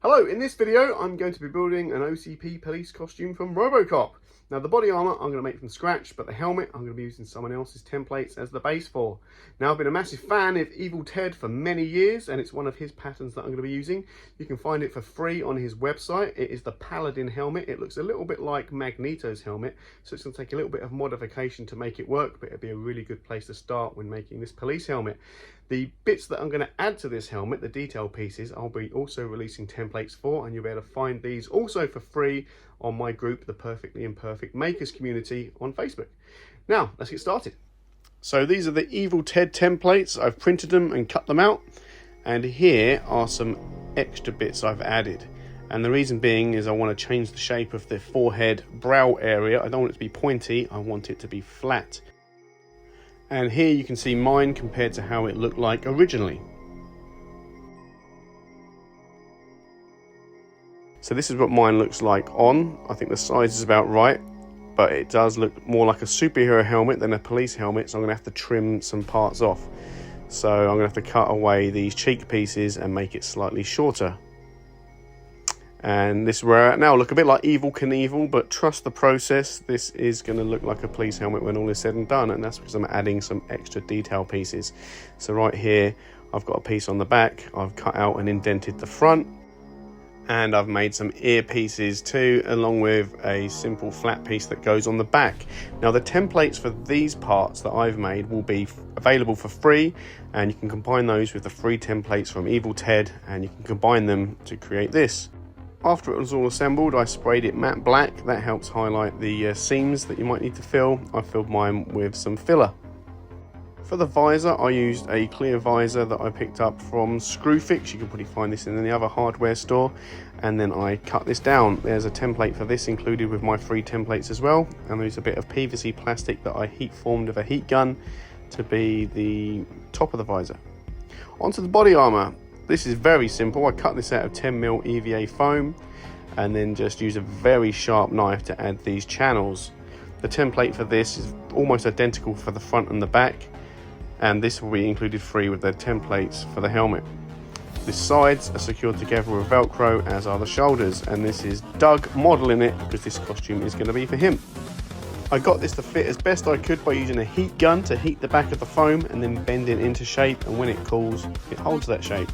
Hello, in this video I'm going to be building an OCP Police costume from RoboCop. Now the body armour I'm going to make from scratch, but the helmet I'm going to be using someone else's templates as the base for. Now I've been a massive fan of Evil Ted for many years, and it's one of his patterns that I'm going to be using. You can find it for free on his website. It is the Paladin helmet. It looks a little bit like Magneto's helmet, so it's going to take a little bit of modification to make it work, but it'll be a really good place to start when making this police helmet. The bits that I'm going to add to this helmet, the detail pieces, I'll be also releasing templates for, and you'll be able to find these also for free on my group, the Perfectly Imperfect Makers Community on Facebook. Now, let's get started. So these are the Evil Ted templates. I've printed them and cut them out, and here are some extra bits I've added. And the reason being is I want to change the shape of the forehead brow area. I don't want it to be pointy, I want it to be flat. And here you can see mine compared to how it looked like originally. So this is what mine looks like on. I think the size is about right, but it does look more like a superhero helmet than a police helmet, so I'm going to have to trim some parts off. So I'm going to have to cut away these cheek pieces and make it slightly shorter. And this is where I now look a bit like Evel Knievel, but trust the process. This is going to look like a police helmet when all is said and done, and that's because I'm adding some extra detail pieces. So right here, I've got a piece on the back. I've cut out and indented the front, and I've made some ear pieces too, along with a simple flat piece that goes on the back. Now the templates for these parts that I've made will be available for free, and you can combine those with the free templates from Evil Ted, and you can combine them to create this. After it was all assembled, I sprayed it matte black. That helps highlight the seams that you might need to fill. I filled mine with some filler. For the visor, I used a clear visor that I picked up from Screwfix. You can probably find this in any other hardware store. And then I cut this down. There's a template for this included with my free templates as well. And there's a bit of PVC plastic that I heat formed with a heat gun to be the top of the visor. Onto the body armor. This is very simple. I cut this out of 10mm EVA foam and then just use a very sharp knife to add these channels. The template for this is almost identical for the front and the back, and this will be included free with the templates for the helmet. The sides are secured together with Velcro, as are the shoulders, and this is Doug modeling it because this costume is going to be for him. I got this to fit as best I could by using a heat gun to heat the back of the foam and then bend it into shape, and when it cools, it holds that shape.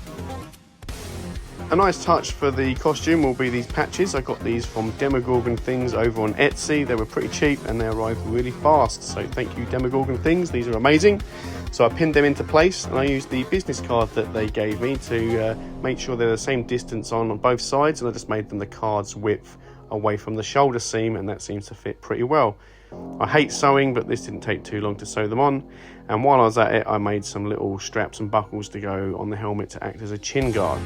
A nice touch for the costume will be these patches. I got these from Demogorgon Things over on Etsy. They were pretty cheap and they arrived really fast, so thank you Demogorgon Things, these are amazing. So I pinned them into place, and I used the business card that they gave me to make sure they're the same distance on both sides, and I just made them the card's width away from the shoulder seam, and that seems to fit pretty well. I hate sewing, but this didn't take too long to sew them on, and while I was at it I made some little straps and buckles to go on the helmet to act as a chin guard.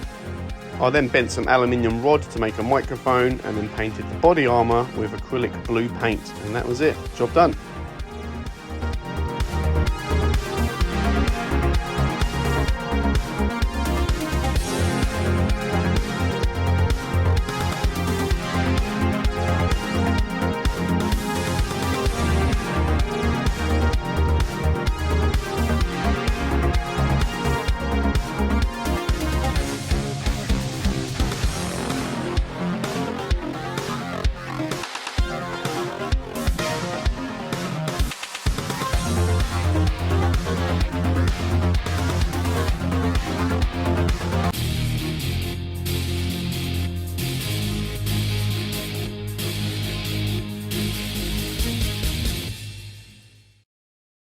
I then bent some aluminium rod to make a microphone and then painted the body armour with acrylic blue paint, and that was it, job done.